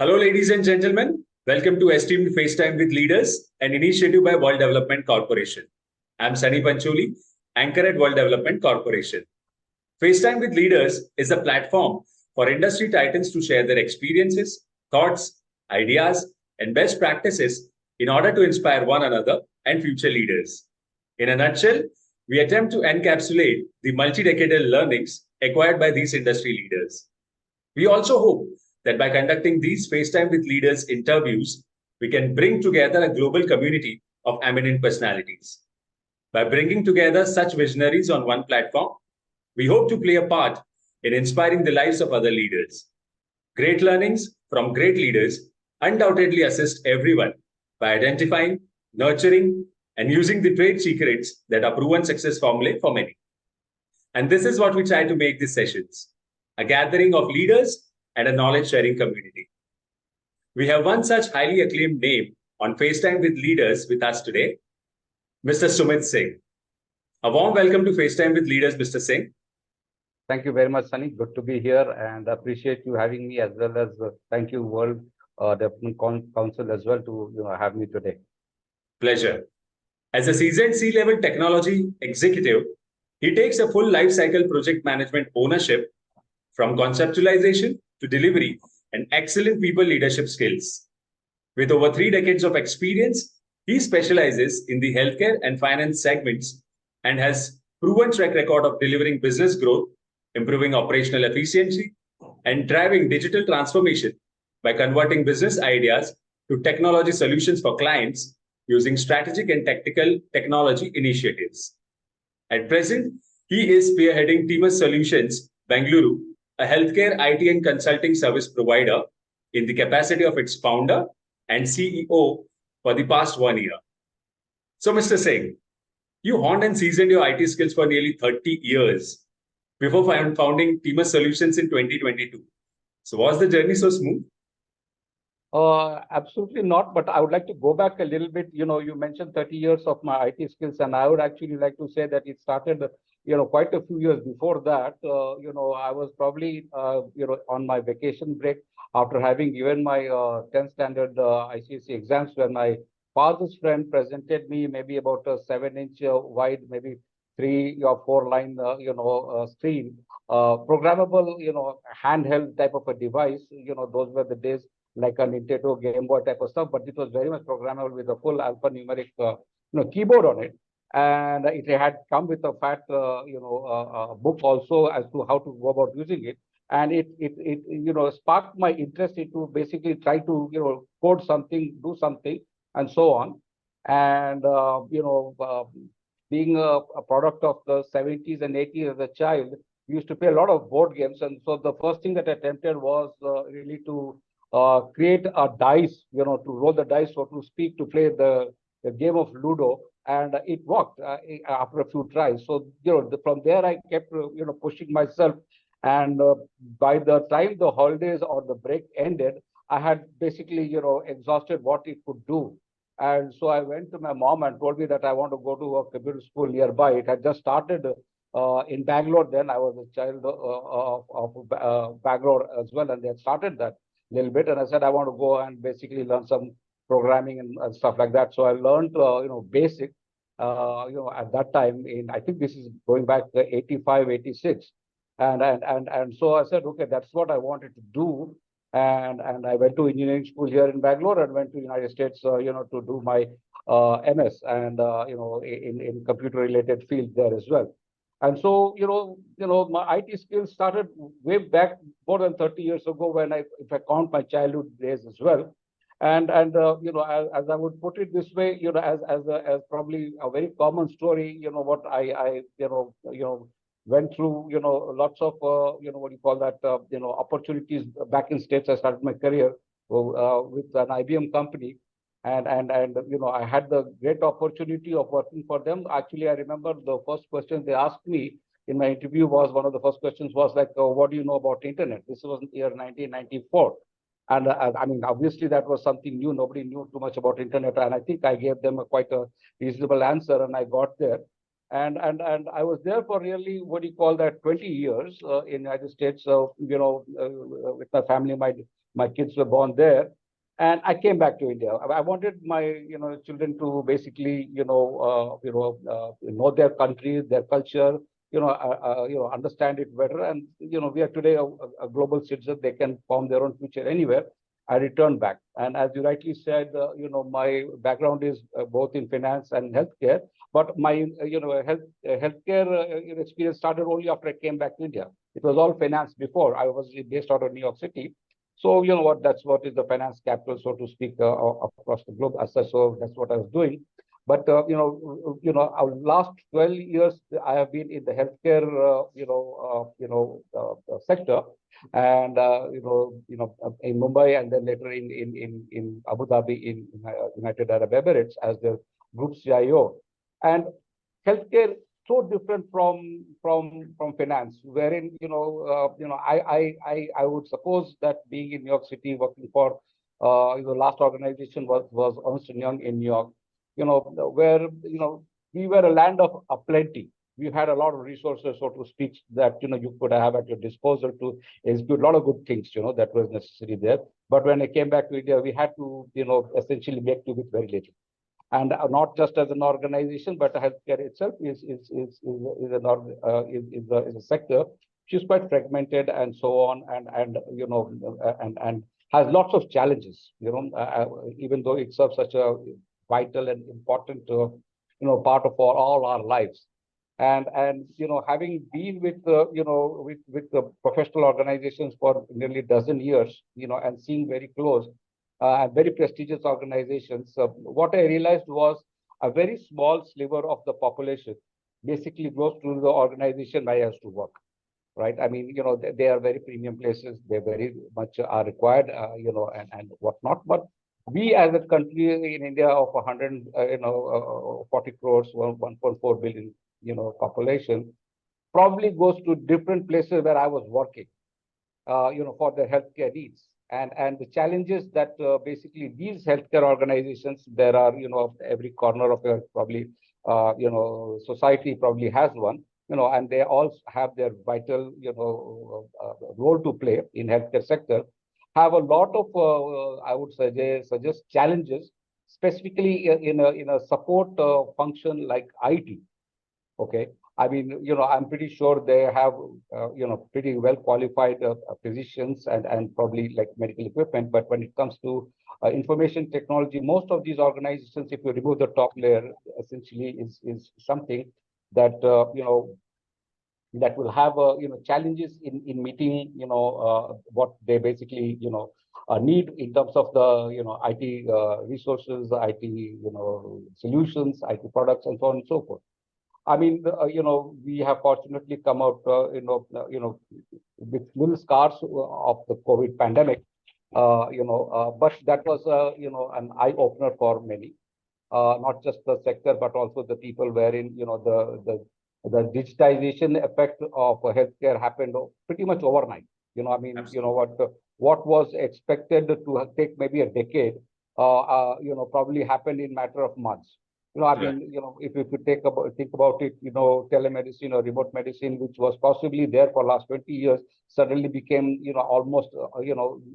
Hello, ladies and gentlemen. Welcome to Esteemed FaceTime with Leaders, an initiative by World Development Corporation. I'm Sunny Pancholi, anchor at World Development Corporation. FaceTime with Leaders is a platform for industry titans to share their experiences, thoughts, ideas, and best practices in order to inspire one another and future leaders. In a nutshell, we attempt to encapsulate the multi-decadal learnings acquired by these industry leaders. We also hope that by conducting these FaceTime with Leaders interviews, we can bring together a global community of eminent personalities. By bringing together such visionaries on one platform, we hope to play a part in inspiring the lives of other leaders. Great learnings from great leaders undoubtedly assist everyone by identifying, nurturing, and using the trade secrets that are proven success formulae for many. And this is what we try to make these sessions, a gathering of leaders and a knowledge-sharing community. We have one such highly acclaimed name on FaceTime with Leaders with us today, Mr. Sumit Singh. A warm welcome to FaceTime with Leaders, Mr. Singh. Thank you very much, Sunny. Good to be here and appreciate you having me, as well as thank you, World Development Council, as well to have me today. Pleasure. As a seasoned C-level technology executive, he takes a full life cycle project management ownership from conceptualization to delivery and excellent people leadership skills. With over 3 decades of experience, he specializes in the healthcare and finance segments and has proven track record of delivering business growth, improving operational efficiency, and driving digital transformation by converting business ideas to technology solutions for clients using strategic and tactical technology initiatives. At present, he is spearheading Timus Solutions, Bengaluru, a healthcare IT and consulting service provider in the capacity of its founder and CEO for the past 1 year. So, Mr. Singh, you honed and seasoned your IT skills for nearly 30 years before founding Timus Solutions in 2022. So, was the journey so smooth? Absolutely not, but I would like to go back a little bit. You mentioned 30 years of my IT skills, and I would actually like to say that it started, quite a few years before that. I was probably, on my vacation break after having given my 10th standard ICSE exams, when my father's friend presented me maybe about a 7-inch wide, maybe 3 or 4 line, screen, programmable, handheld type of a device. Those were the days, like a Nintendo Game Boy type of stuff, but it was very much programmable with a full alphanumeric keyboard on it. And it had come with a fat book also as to how to go about using it. And it sparked my interest into basically try to code something, do something, and so on. And being a product of the 70s and 80s as a child, we used to play a lot of board games. And so the first thing that I attempted was really to create a dice, to roll the dice, so to speak, to play the game of Ludo, and it worked after a few tries. So, from there I kept, pushing myself, and by the time the holidays or the break ended, I had basically, exhausted what it could do. And so I went to my mom and told me that I want to go to a computer school nearby. It had just started in Bangalore then. I was a child of Bangalore as well, and they had started that little bit, and I said I want to go and basically learn some programming and stuff like that. So I learned basic at that time, in I think this is going back 85, 86, and so I said, okay, that's what I wanted to do. And I went to engineering school here in Bangalore and went to United States to do my MS, and in computer related field there as well. And so, my IT skills started way back more than 30 years ago, when if I count my childhood days as well. And as I would put it this way, as probably a very common story, what I went through, lots of, what do you call that, opportunities back in States. I started my career with an IBM company. And I had the great opportunity of working for them. Actually, I remember the first question they asked me in my interview was, one of the first questions was like, what do you know about internet? This was in the year 1994. And I mean, obviously that was something new. Nobody knew too much about internet. And I think I gave them quite a reasonable answer, and I got there. And I was there for really, what do you call that, 20 years in United States. So, with my family, my kids were born there. And I came back to India. I wanted my, children to basically, know their country, their culture, understand it better. And, we are today a global citizen. They can form their own future anywhere. I returned back. And as you rightly said, my background is both in finance and healthcare. But my, healthcare experience started only after I came back to India. It was all finance before. I was based out of New York City. So, that's what is the finance capital, so to speak, across the globe as such. So that's what I was doing. But, our last 12 years, I have been in the healthcare, sector. And, in Mumbai, and then later in Abu Dhabi, in United Arab Emirates as the group CIO. And healthcare so different from finance, wherein I would suppose that being in New York City, working for last organization was Ernst & Young in New York, where we were a land of plenty. We had a lot of resources, so to speak, that you could have at your disposal to execute a lot of good things, that was necessary there. But when I came back to India, we had to essentially make do with very little. And not just as an organization, but healthcare itself is a sector which is quite fragmented and so on, and has lots of challenges. Even though it serves such a vital and important part of all our lives. And having been with with the professional organizations for nearly a dozen years, and seeing very close very prestigious organizations, what I realized was a very small sliver of the population basically goes to the organization I used to work, right? I mean, they are very premium places. They very much are required, and whatnot. But we as a country in India of 40 crores, 1.4 billion, population, probably goes to different places where I was working, for their healthcare needs. And the challenges that basically these healthcare organizations, there are, every corner of your probably, society probably has one, and they all have their vital, role to play in healthcare sector, have a lot of, I would suggest challenges, specifically in a support function like IT. Okay. I mean, I'm pretty sure they have, pretty well qualified physicians and probably like medical equipment. But when it comes to information technology, most of these organizations, if you remove the top layer, essentially is something that, that will have, challenges in meeting, what they basically, need in terms of the, IT resources, IT, solutions, IT products, and so on and so forth. I mean, we have fortunately come out, with little scars of the COVID pandemic, but that was, an eye opener for many, not just the sector, but also the people wherein, the digitization effect of healthcare happened pretty much overnight. I mean, what was expected to take maybe a decade, probably happened in matter of months. I mean, if you think about it, telemedicine or remote medicine, which was possibly there for last 20 years, suddenly became, almost,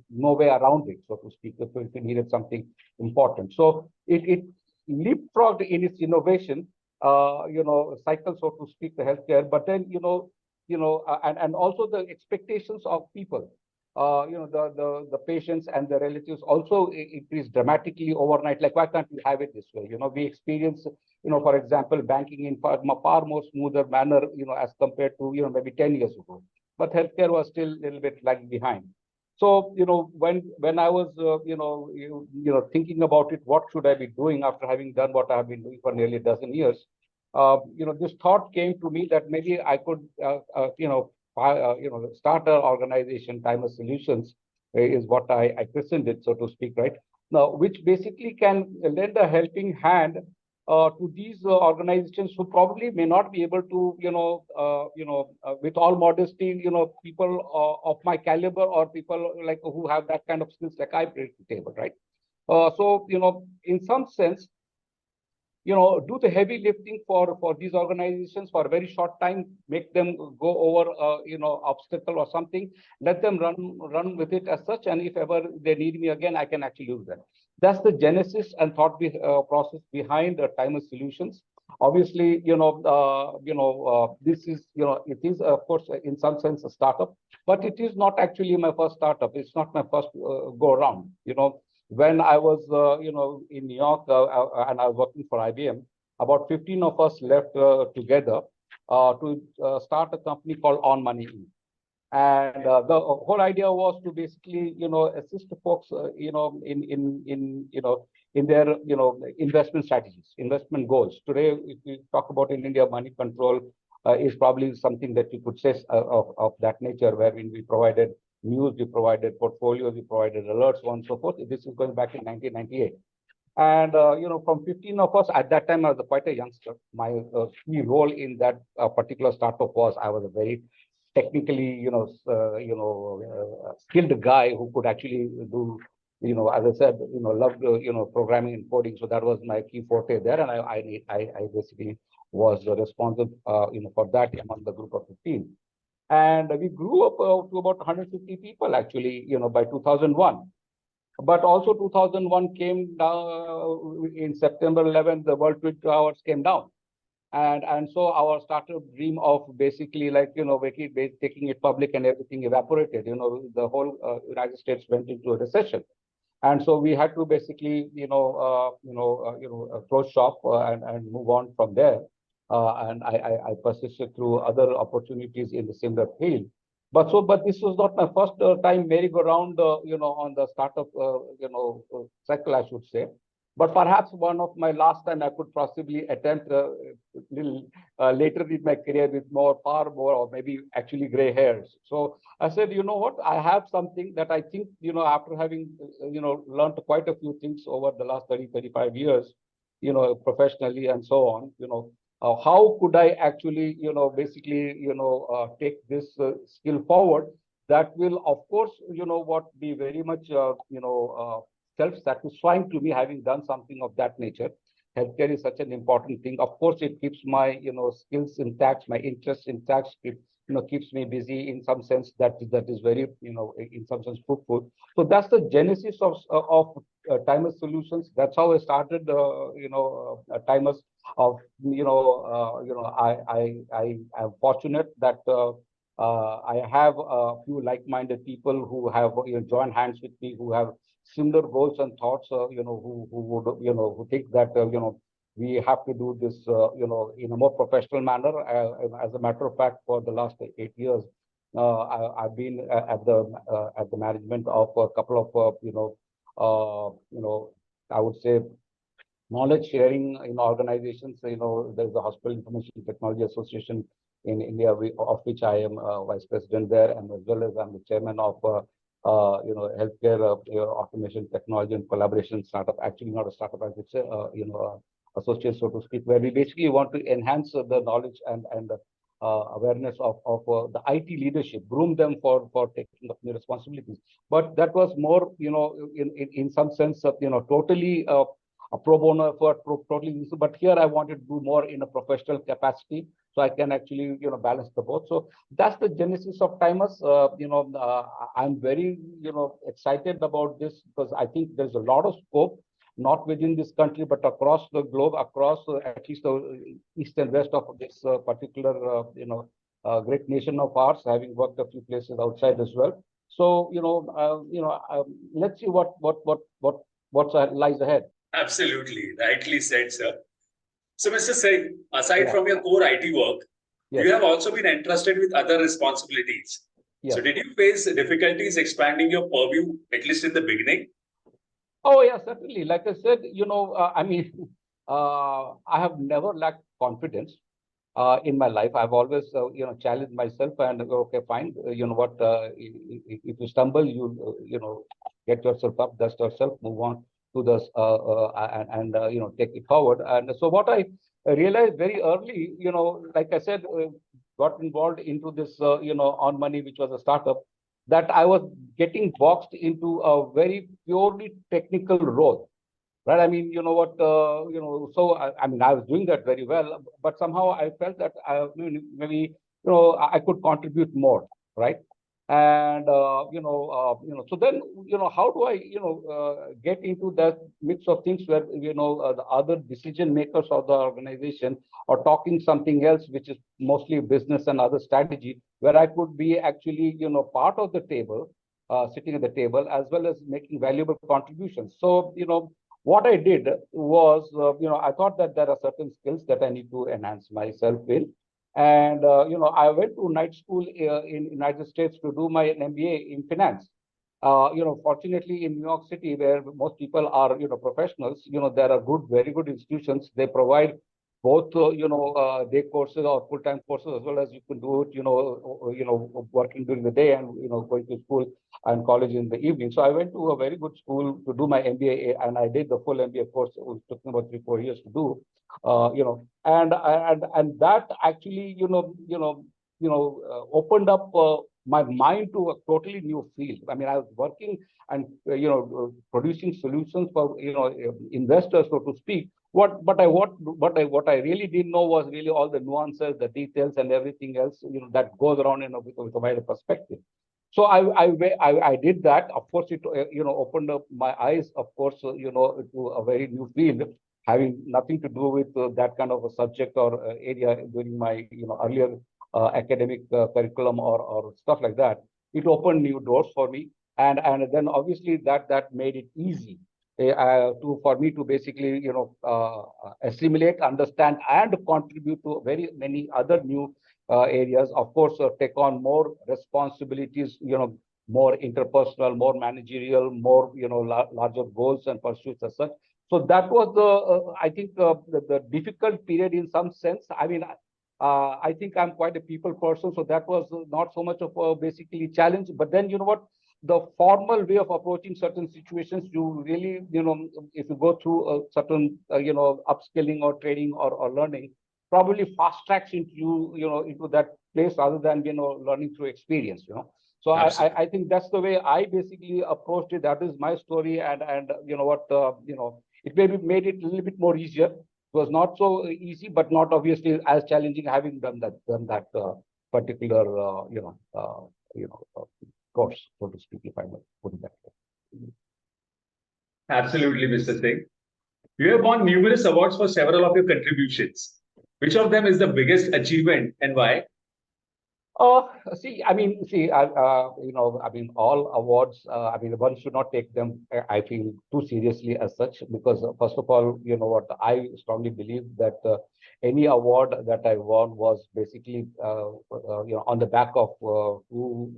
no way around it, so to speak, if you needed something important. So it leapfrogged in its innovation, cycle, so to speak, the healthcare, but then, and also the expectations of people. The patients and the relatives also increased dramatically overnight. Like, why can't we have it this way? We experience, for example, banking in far more smoother manner, as compared to, maybe 10 years ago. But healthcare was still a little bit lagging behind. So, when I was, thinking about it, what should I be doing after having done what I have been doing for nearly a dozen years? This thought came to me that maybe I could, start an organization. Timus Solutions is what I christened it, so to speak, right now, which basically can lend a helping hand to these organizations who probably may not be able to, with all modesty, people of my caliber, or people like who have that kind of skills like I bring to the table, right? So, in some sense, do the heavy lifting for these organizations for a very short time, make them go over, obstacle or something, let them run with it as such. And if ever they need me again, I can actually use that. That's the genesis and thought process behind Timus Solutions. Obviously, this is, it is, of course, in some sense a startup, but it is not actually my first startup. It's not my first go around. When I was, in New York and I was working for IBM, about 15 of us left together to start a company called On Money Inc. And the whole idea was to basically, assist the folks, in their, investment strategies, investment goals. Today, if we talk about in India, money control is probably something that you could say of that nature, wherein we provided news, we provided portfolios, we provided alerts, so on and so forth. This is going back in 1998. And, from 15 of us, at that time, I was quite a youngster. My key role in that particular startup was I was a very technically, skilled guy who could actually do, as I said, loved, programming and coding. So that was my key forte there. And I basically was responsible, for that among the group of 15. And we grew up to about 150 people, actually, by 2001. But also 2001 came down in September 11th, the World Twin Towers came down. And so our startup dream of basically taking it public and everything evaporated. The whole United States went into a recession. And so we had to basically, close shop and move on from there. And I persisted through other opportunities in the similar field. But this was not my first time merry-go-round, on the startup, cycle, I should say. But perhaps one of my last time I could possibly attempt a little later in my career with far more, or maybe actually gray hairs. So I said, you know what, I have something that I think, after having, learned quite a few things over the last 30, 35 years, professionally and so on, how could I actually, basically, take this skill forward that will, of course, be very much, self-satisfying to me, having done something of that nature. Healthcare is such an important thing. Of course, it keeps my, skills intact, my interests intact. It, keeps me busy in some sense that is very, in some sense fruitful. So that's the genesis of Timus Solutions. That's how I started, Timus. I am fortunate that I have a few like-minded people who have joined hands with me, who have similar goals and thoughts, who would, who think that, we have to do this, in a more professional manner. As a matter of fact, for the last 8 years, I've been at the management of a couple of, I would say, knowledge sharing in organizations. There's the Hospital Information Technology Association in India, of which I am vice president there, and as well as I'm the chairman of healthcare automation technology and collaboration startup. Actually, not a startup, I would say, associate, so to speak, where we basically want to enhance the knowledge and awareness of the IT leadership, groom them for taking up new responsibilities. But that was more, in some sense, totally a pro bono effort, totally. But here I wanted to do more in a professional capacity, so I can actually, balance the both. So that's the genesis of Timus. I'm very, excited about this, because I think there's a lot of scope, not within this country, but across the globe, across at least the east and west of this particular, great nation of ours, having worked a few places outside as well. So, let's see what lies ahead. Absolutely, rightly said, sir. So, Mr. Singh, aside from your core IT work, you have also been entrusted with other responsibilities. So, did you face difficulties expanding your purview, at least in the beginning? Oh, yeah, certainly. Like I said, I have never lacked confidence in my life. I've always, challenged myself and okay, fine. You know what? If you stumble, you get yourself up, dust yourself, move on to the take it forward. And so what I realized very early, like I said, got involved into this, On Money, which was a startup, that I was getting boxed into a very purely technical role. right? I mean, you know what, so I mean, I was doing that very well, but somehow I felt that maybe, I could contribute more, right? And, so then, how do I, get into that mix of things where, the other decision makers of the organization are talking something else, which is mostly business and other strategy, where I could be actually, part of the table, sitting at the table, as well as making valuable contributions. So, what I did was, I thought that there are certain skills that I need to enhance myself in. And, I went to night school in United States to do my MBA in finance. Fortunately in New York City, where most people are, professionals, there are good, very good institutions. They provide both, day courses or full-time courses, as well as you can do it, working during the day and, going to school and college in the evening. So I went to a very good school to do my MBA, and I did the full MBA course. It took me about 3, 4 years to do, and that actually, opened up my mind to a totally new field. I mean, I was working and, producing solutions for, investors, so to speak. What I really didn't know was really all the nuances, the details, and everything else, that goes around with a wider perspective. So I did that. Of course, it opened up my eyes, of course, to a very new field, having nothing to do with that kind of a subject or area during my earlier academic curriculum or stuff like that. It opened new doors for me, and then obviously that made it easy for me to basically assimilate, understand, and contribute to very many other new areas. Of course, take on more responsibilities, more interpersonal, more managerial, more larger goals and pursuits as such. So that was I think the difficult period in some sense. I mean, I think I'm quite a people person, so that was not so much of a basically challenge. But then, you know what, the formal way of approaching certain situations, you really, if you go through a certain, upskilling or training or learning, probably fast tracks into into that place rather than, learning through experience, So I think that's the way I basically approached it. That is my story, and you know what, it maybe made it a little bit more easier. It was not so easy, but not obviously as challenging, having done that particular course, so to speak, if I might put it that way. Absolutely, Mr. Singh. You have won numerous awards for several of your contributions. Which of them is the biggest achievement and why? I mean, all awards, one should not take them, I feel, too seriously as such, because first of all, what, I strongly believe that any award that I won was basically, on the back of two,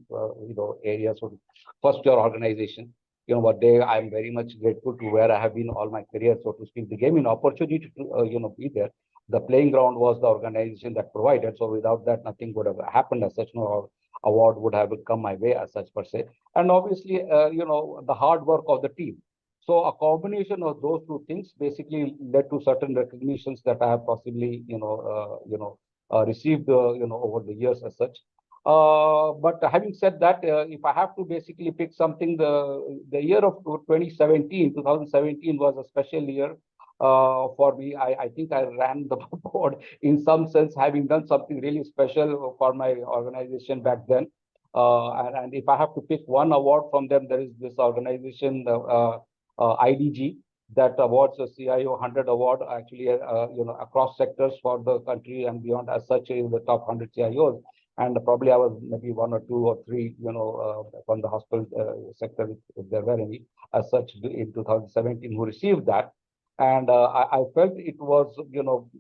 areas. So first, your organization, what I'm very much grateful to where I have been all my career, so to speak. They gave me an opportunity to, be there. The playing ground was the organization that provided. So without that, nothing would have happened as such. No award would have come my way as such per se. And obviously, the hard work of the team. So a combination of those two things basically led to certain recognitions that I have possibly, received, over the years as such. But having said that, if I have to basically pick something, the year of 2017 was a special year for me. I think I ran the board in some sense, having done something really special for my organization back then. And if I have to pick one award from them, there is this organization, IDG, that awards a CIO 100 award, actually, across sectors for the country and beyond, as such, in the top 100 CIOs. And probably I was maybe 1 or 2 or 3, from the hospital sector, if there were any, as such, in 2017, who received that. And I felt it was,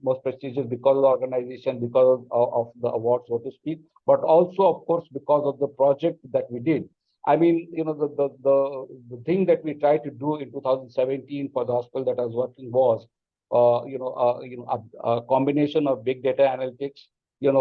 most prestigious because of the organization, because of the award, so to speak, but also, of course, because of the project that we did. I mean, the thing that we tried to do in 2017 for the hospital that I was working was, a combination of big data analytics, and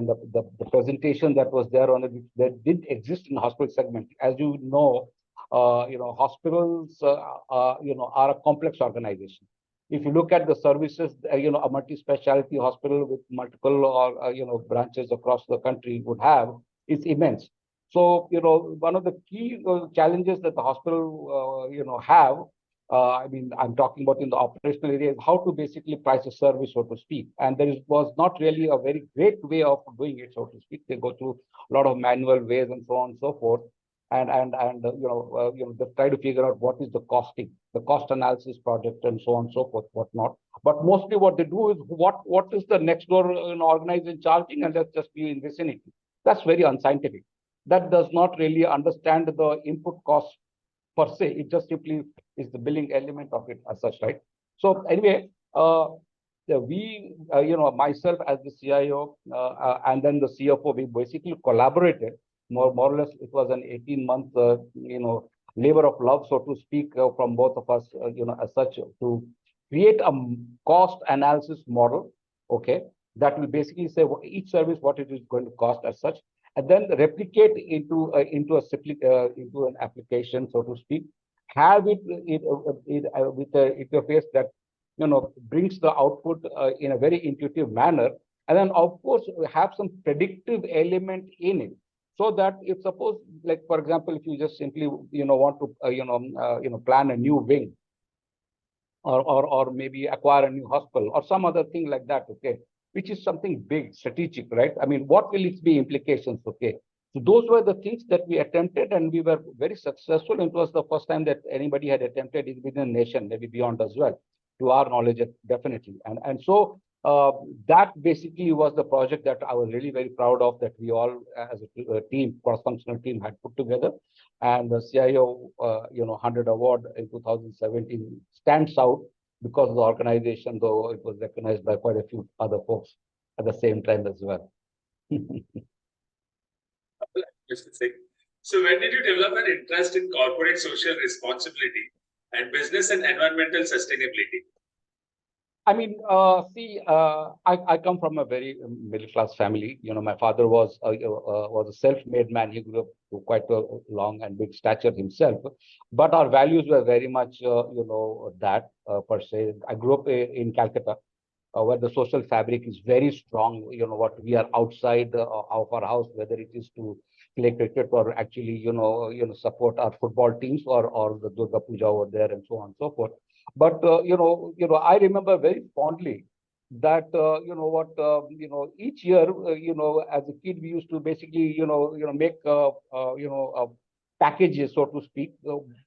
the presentation that was there on it, that didn't exist in the hospital segment. As you know, hospitals, are a complex organization. If you look at the services, a multi-specialty hospital with multiple or, branches across the country would have, it's immense. So, one of the key challenges that the hospital, have, I mean, I'm talking about in the operational area, is how to basically price a service, so to speak. And was not really a very great way of doing it, so to speak. They go through a lot of manual ways and so on and so forth. And they try to figure out what is the costing, the cost analysis project, and so on and so forth, whatnot. But mostly what they do is what is the next door organization charging, and let's just be in vicinity. That's very unscientific. That does not really understand the input cost per se. It just simply is the billing element of it as such, right? So anyway, myself as the CIO and then the CFO, we basically collaborated more or less. It was an 18-month, labor of love, so to speak, from both of us, as such, to create a cost analysis model, okay, that will basically say each service what it is going to cost as such, and then replicate into an application, so to speak. Have it with an interface that brings the output in a very intuitive manner, and then of course have some predictive element in it, so that if suppose, like for example, if you just simply want to plan a new wing, or maybe acquire a new hospital or some other thing like that, okay, which is something big, strategic, right? I mean, what will its be implications, okay? So those were the things that we attempted, and we were very successful. It was the first time that anybody had attempted it within a nation, maybe beyond as well, to our knowledge, definitely. And so that basically was the project that I was really very proud of, that we all, as a team, cross-functional team, had put together. And the CIO, 100 award in 2017 stands out because of the organization, though it was recognized by quite a few other folks at the same time as well. So when did you develop an interest in corporate social responsibility and business and environmental sustainability? I mean, I come from a very middle class family. My father was a self-made man. He grew up to quite a long and big stature himself. But our values were very much, that per se. I grew up in Calcutta, where the social fabric is very strong. What we are outside of our house, whether it is to play cricket or actually, support our football teams or the Durga Puja over there and so on and so forth. But I remember very fondly that each year, as a kid, we used to basically make packages, so to speak,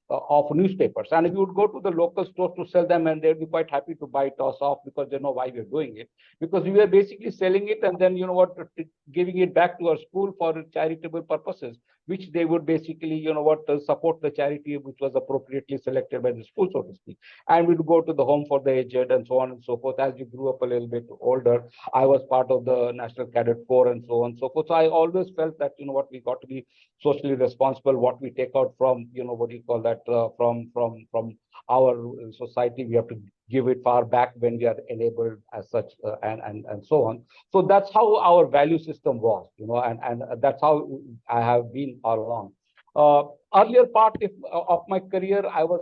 of newspapers, and if you would go to the local stores to sell them, and they'd be quite happy to buy us off, because they know why we're doing it, because we were basically selling it and then giving it back to our school for charitable purposes, which they would basically support the charity which was appropriately selected by the school, so to speak. And we'd go to the home for the aged and so on and so forth. As we grew up a little bit older, I was part of the National Cadet Corps and so on and so forth. So I always felt that we got to be socially responsible. What we take out from from our society, we have to give it far back when we are enabled as such, and so on. So that's how our value system was, and that's how I have been all along. Earlier part of my career, I was,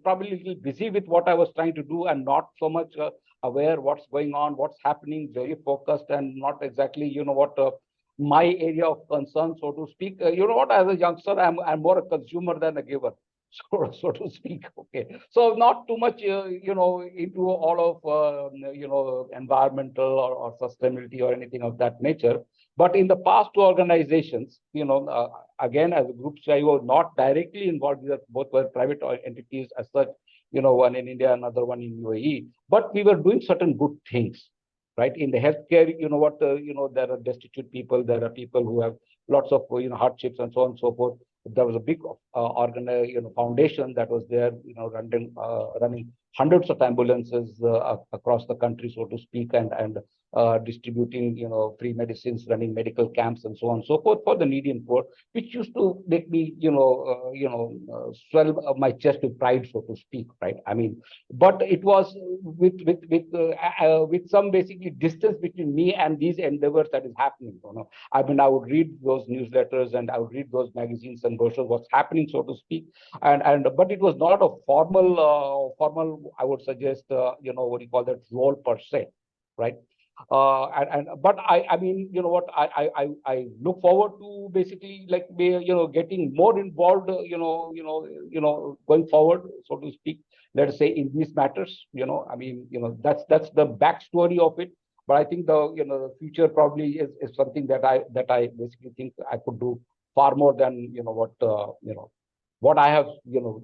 probably a little busy with what I was trying to do, and not so much aware what's going on, what's happening, very focused, and not exactly, my area of concern, so to speak. As a youngster, I'm more a consumer than a giver, so to speak. Okay, so not too much, into all of environmental or sustainability or anything of that nature. But in the past two organizations, again, as a group CIO, not directly involved, both were private entities as such, one in India, another one in UAE, but we were doing certain good things, right? In the healthcare, there are destitute people, there are people who have lots of, hardships and so on and so forth. There was a big foundation that was there, running hundreds of ambulances across the country, so to speak, and distributing, free medicines, running medical camps, and so on and so forth for the needy and poor, which used to make me, swell my chest with pride, so to speak, right? I mean, but it was with some basically distance between me and these endeavors that is happening. I mean, I would read those newsletters and I would read those magazines and brochures, what's happening, so to speak, but it was not a formal, I would suggest, role per se, right? But I mean, you know what, I look forward to basically like getting more involved, going forward, so to speak, let us say, in these matters. I mean, that's the backstory of it. But I think the future probably is something that I basically think I could do far more than what I have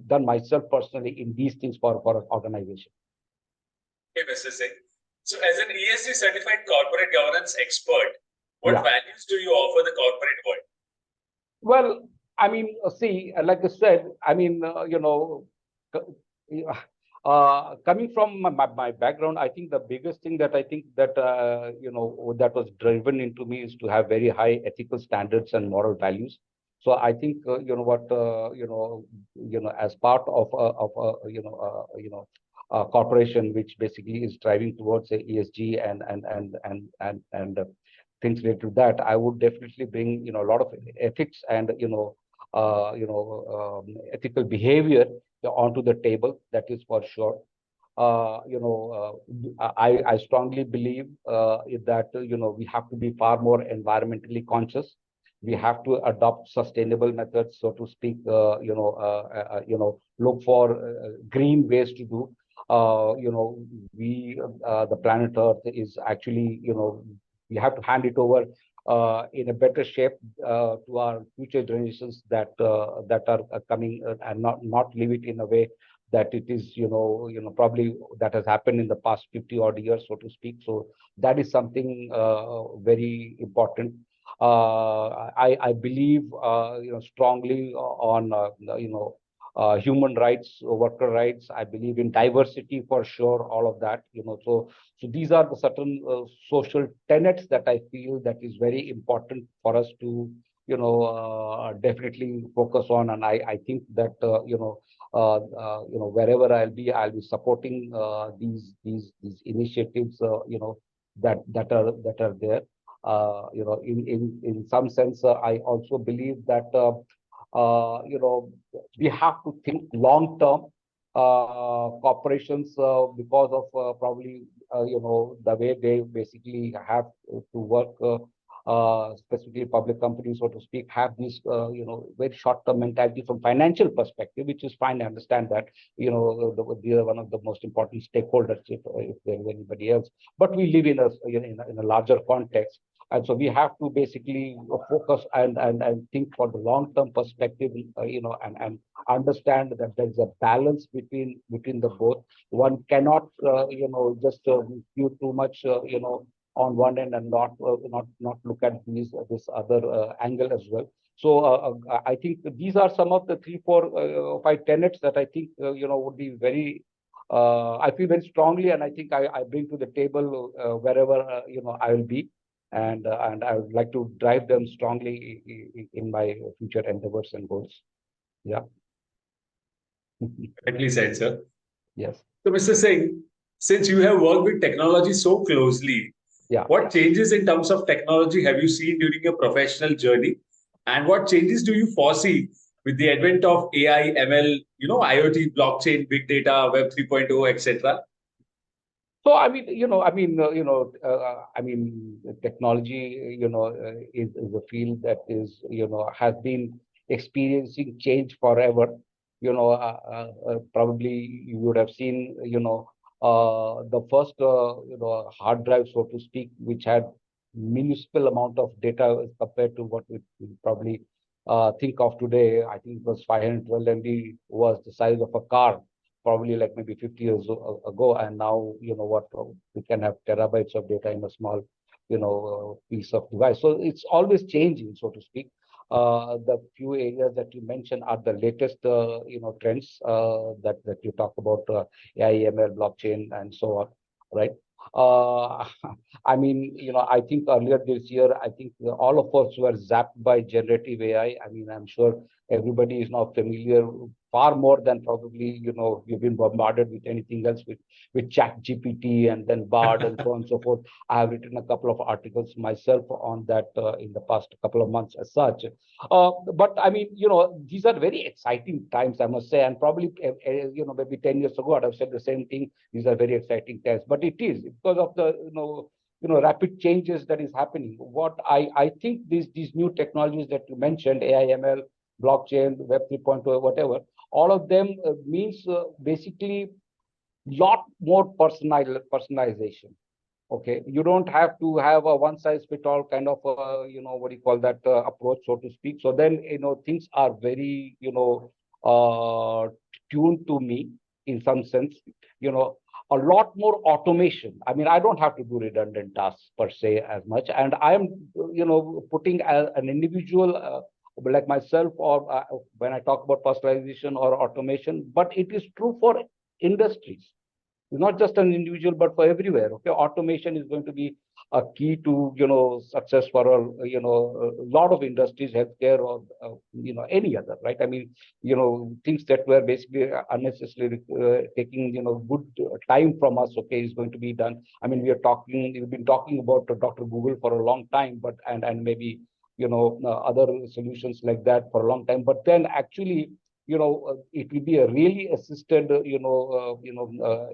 done myself personally in these things for an organization. Okay, Mr. Singh. So, as an ESG certified corporate governance expert, what Yeah. values do you offer the corporate world? Well, I mean, see, like I said, I mean, coming from my background, I think the biggest thing that I think that that was driven into me is to have very high ethical standards and moral values. So I think as part of a corporation which basically is driving towards a ESG and things related to that, I would definitely bring a lot of ethics and ethical behavior onto the table. That is for sure. I strongly believe that we have to be far more environmentally conscious. We have to adopt sustainable methods, so to speak. Look for green ways to do. The planet Earth is actually, we have to hand it over in a better shape to our future generations that are coming, and not leave it in a way that it is probably that has happened in the past 50 odd years, so to speak. So that is something very important. I believe strongly on human rights, worker rights. I believe in diversity for sure, all of that. So these are the certain social tenets that I feel that is very important for us to definitely focus on. And I think that wherever I'll be supporting these initiatives that are there. In some sense, I also believe that we have to think long term. Corporations, because of probably the way they basically have to work, specifically public companies, so to speak, have this very short term mentality from financial perspective, which is fine. I understand that they are one of the most important stakeholders, if there is anybody else. But we live in a larger context. And so we have to basically focus and think for the long term perspective, and understand that there is a balance between the both. One cannot, just view too much, on one end, and not look at this other angle as well. So I think these are some of the 3, 4, 5 tenets that I think would be very. I feel very strongly, and I think I bring to the table wherever I will be. And I would like to drive them strongly in my future endeavors and goals. Yeah. Correctly said, sir. Yes. So, Mr. Singh, since you have worked with technology so closely, Yeah. what changes in terms of technology have you seen during your professional journey? And what changes do you foresee with the advent of AI, ML, IoT, blockchain, big data, Web 3.0, etc.? So I mean, technology, is a field that is, has been experiencing change forever. Probably you would have seen, the first, hard drive, so to speak, which had minuscule amount of data as compared to what we probably think of today. I think it was 512 MB was the size of a car, probably like maybe 50 years ago. And now, we can have terabytes of data in a small, piece of device. So it's always changing, so to speak. The few areas that you mentioned are the latest, trends that you talk about, AI, ML, blockchain, and so on, right? Uh, I mean, I think earlier this year, I think all of us were zapped by generative AI. I mean, I'm sure everybody is now familiar far more than probably, we've been bombarded with anything else with chat GPT and then Bard and so on and so forth. I have written a couple of articles myself on that in the past couple of months as such. But I mean, these are very exciting times, I must say, and probably, maybe 10 years ago, I'd have said the same thing. These are very exciting times, but it is because of the, rapid changes that is happening. What I think these new technologies that you mentioned, AI, ML, blockchain, Web 3.0, whatever, all of them means basically lot more personalization. Okay, you don't have to have a one size fit all kind of what do you call that approach, so to speak. So then things are very tuned to me in some sense. A lot more automation. I mean, I don't have to do redundant tasks per se as much, and I am putting an individual. Like myself, or when I talk about personalization or automation, but it is true for industries, not just an individual, but for everywhere. Okay, automation is going to be a key to success for a lot of industries, healthcare or any other, right? I mean, things that were basically unnecessarily taking good time from us. Okay, is going to be done. I mean, we've been talking about Dr. Google for a long time, but and maybe other solutions like that for a long time. But then actually it will be a really assisted,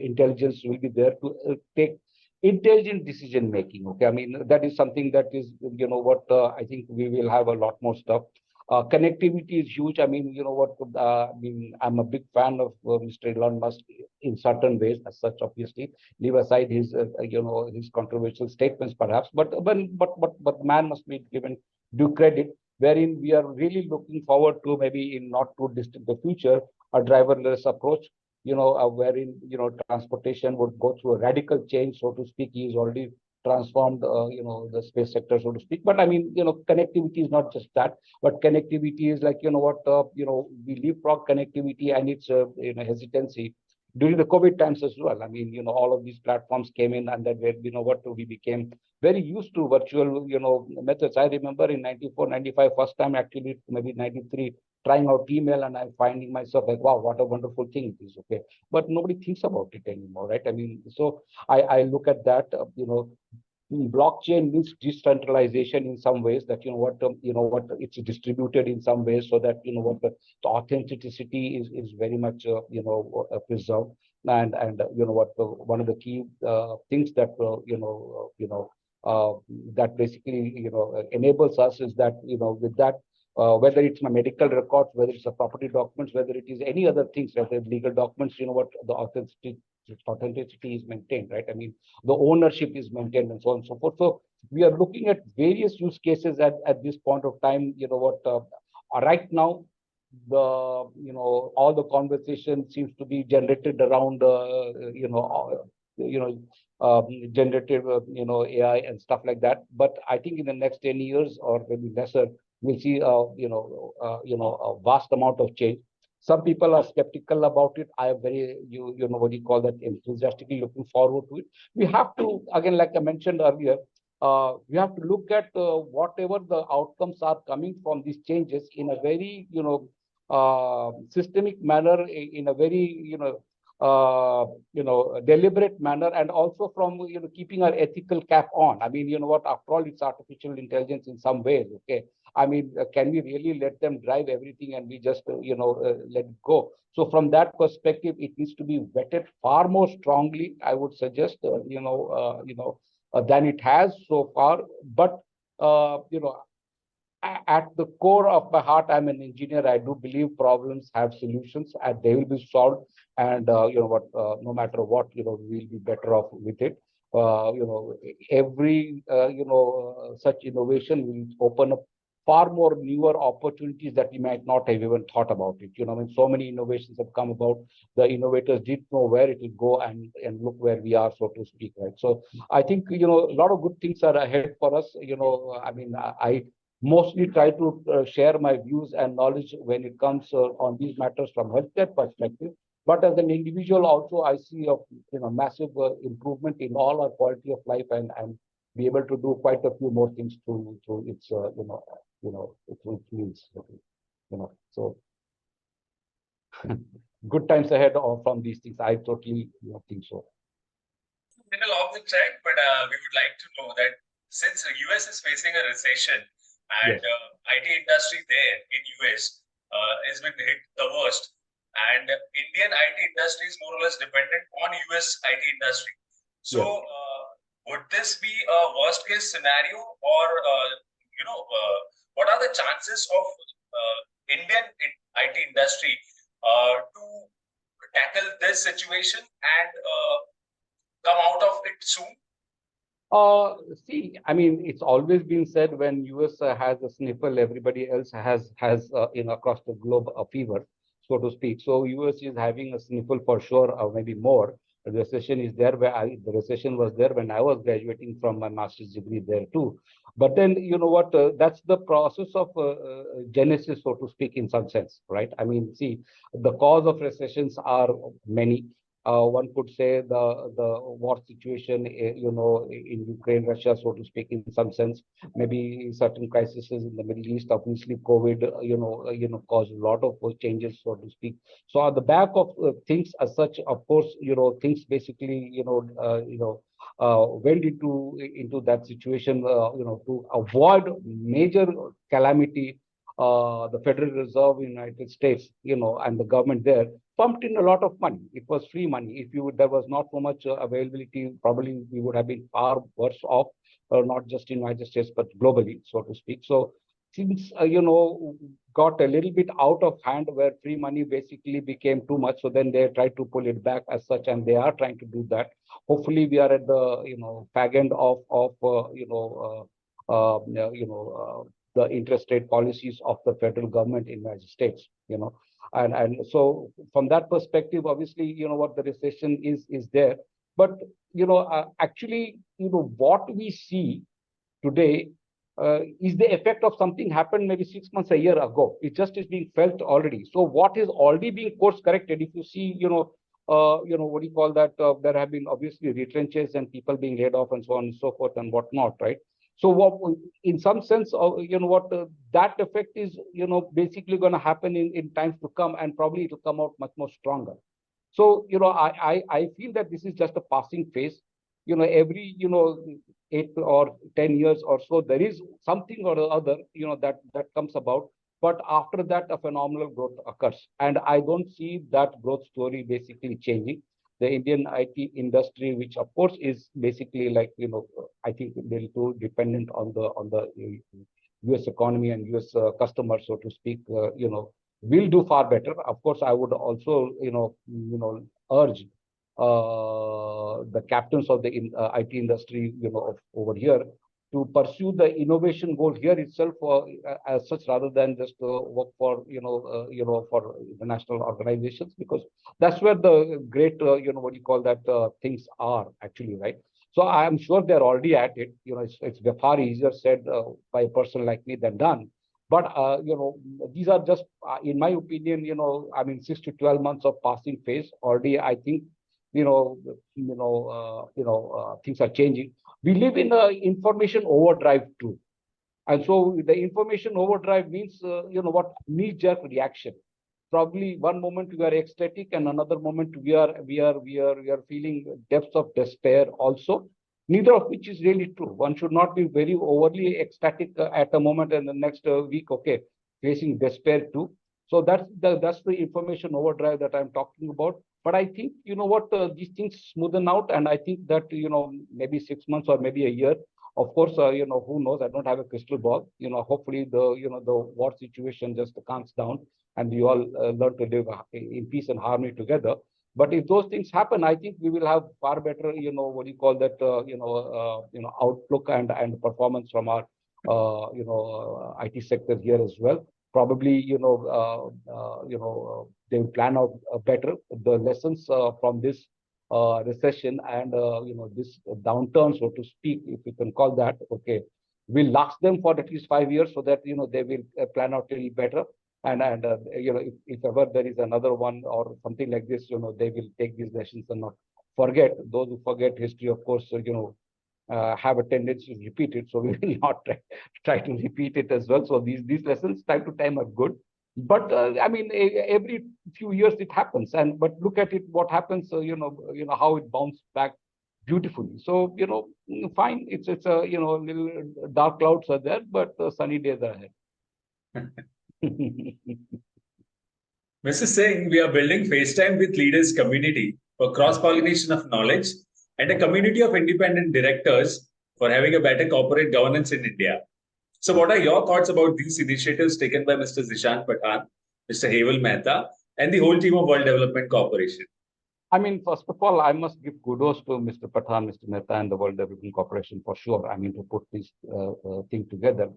intelligence will be there to take intelligent decision making. Okay, I mean, that is something that is, what I think we will have a lot more stuff. Connectivity is huge. I mean, I mean, I'm a big fan of Mr. Elon Musk in certain ways, as such, obviously. Leave aside his, his controversial statements, perhaps, but man must be given due credit, wherein we are really looking forward to, maybe in not too distant the future, a driverless approach, wherein, transportation would go through a radical change, so to speak. He is already transformed, the space sector, so to speak. But I mean, connectivity is not just that, but connectivity is like, we leapfrog connectivity and its, hesitancy during the COVID times as well. I mean, all of these platforms came in, and then we became very used to virtual, methods. I remember in 94, 95, first time actually, maybe 93, trying out email, and I'm finding myself like, wow, what a wonderful thing it is. Okay, but nobody thinks about it anymore, right? I mean, so I look at that, blockchain means decentralization in some ways, that what it's distributed in some ways, so that what the authenticity is very much preserved. And what one of the key things that that basically enables us is that with that, whether it's my medical records, whether it's a property documents, whether it is any other things, whether legal documents, what the authenticity is maintained, right? I mean, the ownership is maintained, and so on and so forth. So we are looking at various use cases at this point of time. Right now, all the conversation seems to be generated around generative AI and stuff like that. But I think in the next 10 years or maybe lesser, we'll see a vast amount of change. Some people are skeptical about it. I am very, what do you call that, enthusiastically looking forward to it. We have to, again, like I mentioned earlier, we have to look at whatever the outcomes are coming from these changes in a very, systemic manner, in a very, deliberate manner, and also from, keeping our ethical cap on. I mean, after all, it's artificial intelligence in some ways. Okay, I mean, can we really let them drive everything and we just, let it go? So from that perspective, it needs to be vetted far more strongly, I would suggest, than it has so far. But, at the core of my heart, I'm an engineer. I do believe problems have solutions and they will be solved. And, no matter what, we'll be better off with it. Every, such innovation will open up far more newer opportunities that we might not have even thought about it. When so many innovations have come about, the innovators didn't know where it will go, and look where we are, so to speak, right? So I think, a lot of good things are ahead for us. I mean, I mostly try to share my views and knowledge when it comes on these matters from healthcare perspective. But as an individual, also I see a massive improvement in all our quality of life, and be able to do quite a few more things through its through its means. So good times ahead from these things. I totally think so. Little off the track, but we would like to know that since the US is facing a recession, and Yes. IT industry there in US has been hit the worst, and Indian IT industry is more or less dependent on US IT industry. So Yes. would this be a worst case scenario, or what are the chances of Indian IT industry to tackle this situation and come out of it soon? See, I mean, it's always been said when US has a sniffle, everybody else has across the globe a fever, so to speak. So US is having a sniffle for sure, or maybe more. The recession is there the recession was there when I was graduating from my master's degree there too. But then you know what? That's the process of genesis, so to speak, in some sense, right? I mean, see, the cause of recessions are many. One could say the war situation, in Ukraine, Russia, so to speak, in some sense, maybe certain crises in the Middle East. Obviously, COVID, caused a lot of changes, so to speak. So, on the back of things as such, of course, things basically, went into that situation, to avoid major calamity. The Federal Reserve in the United States, and the government there pumped in a lot of money. It was free money. If there was not so much availability, probably we would have been far worse off, not just in the United States, but globally, so to speak. So things, got a little bit out of hand where free money basically became too much. So then they tried to pull it back as such, and they are trying to do that. Hopefully, we are at the, fag end of the interest rate policies of the federal government in the United States, and so from that perspective, obviously, what the recession is there. But, actually, what we see today is the effect of something happened maybe 6 months, a year ago. It just is being felt already. So what is already being course corrected, if you see, what do you call that? There have been obviously retrenches and people being laid off and so on and so forth and whatnot, right? So what, in some sense, that effect is, basically going to happen in times to come, and probably it will come out much more stronger. So, I feel that this is just a passing phase. Every, 8 or 10 years or so, there is something or other, that comes about. But after that, a phenomenal growth occurs. And I don't see that growth story basically changing. The Indian IT industry, which of course is basically like, I think they're too dependent on the US economy and US customers, so to speak, will do far better. Of course, I would also, urge the captains of the IT industry, over here, to pursue the innovation goal here itself as such, rather than just work for, for international organizations, because that's where the great, what you call that, things are actually, right? So I'm sure they're already at it. It's far easier said by a person like me than done. But, these are just, in my opinion, I mean, 6 to 12 months of passing phase already. I think, things are changing. We live in an information overdrive too. And so the information overdrive means, what, knee-jerk reaction. Probably one moment we are ecstatic, and another moment we are feeling depths of despair also. Neither of which is really true. One should not be very overly ecstatic at a moment, and the next week, okay, facing despair too. So that's the information overdrive that I'm talking about. But I think, what, these things smoothen out, and I think that, maybe 6 months or maybe a year. Of course, who knows? I don't have a crystal ball. Hopefully the war situation just calms down, and we all learn to live in peace and harmony together. But if those things happen, I think we will have far better, what do you call that, outlook and performance from our, IT sector here as well. Probably, they will plan out better the lessons from this recession and, this downturn, so to speak, if you can call that. Okay, will last them for at least 5 years, so that, they will plan out a little better. And if ever there is another one or something like this, they will take these lessons and not forget. Those who forget history, of course, have a tendency to repeat it. So we will not try to repeat it as well. So these lessons time to time are good. But I mean, every few years it happens. But look at it, what happens, how it bounces back beautifully. So, fine. It's a, little dark clouds are there, but sunny days are ahead. Mr. Singh, we are building FaceTime with Leaders community for cross-pollination of knowledge, and a community of independent directors for having a better corporate governance in India. So what are your thoughts about these initiatives taken by Mr. Zishan Pathan, Mr. Heval Mehta, and the whole team of World Development Corporation? I mean, first of all, I must give kudos to Mr. Pathan, Mr. Mehta, and the World Development Corporation for sure. I mean, to put this thing together,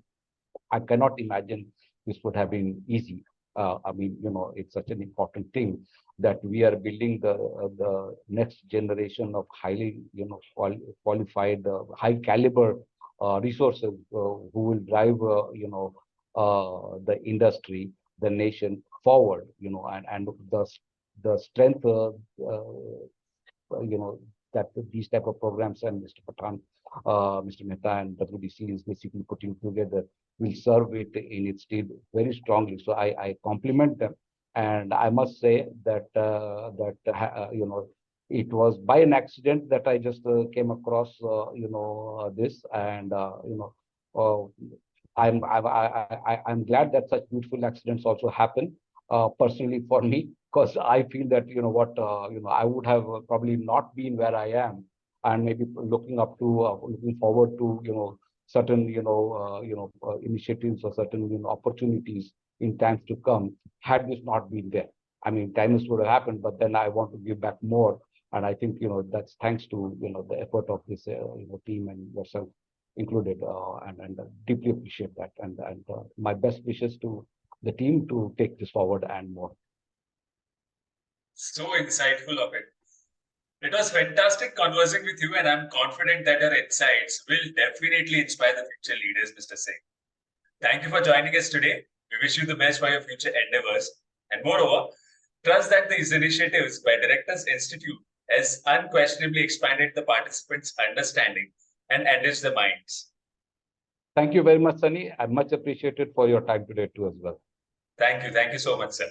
I cannot imagine this would have been easy. I mean, it's such an important thing that we are building the next generation of highly, qualified, high caliber resources who will drive, the industry, the nation forward, and the strength, that these type of programs and Mr. Pathan, Mr. Mehta and WDC is basically putting together will serve it in its stead very strongly. So I compliment them, and I must say that it was by an accident that I just came across this, and I'm glad that such beautiful accidents also happen. Personally, for me, because I feel that I would have probably not been where I am, and maybe looking forward to certain initiatives or certain opportunities in times to come had this not been there. I mean, times would have happened, but then I want to give back more, and I think that's thanks to the effort of this team and yourself included, and deeply appreciate that, and my best wishes to the team to take this forward and more. So insightful of it. It was fantastic conversing with you, and I'm confident that your insights will definitely inspire the future leaders, Mr. Singh. Thank you for joining us today. We wish you the best for your future endeavors. And moreover, trust that these initiatives by Directors Institute has unquestionably expanded the participants' understanding and enriched their minds. Thank you very much, Sunny. I'm much appreciated for your time today too as well. Thank you. Thank you so much, sir.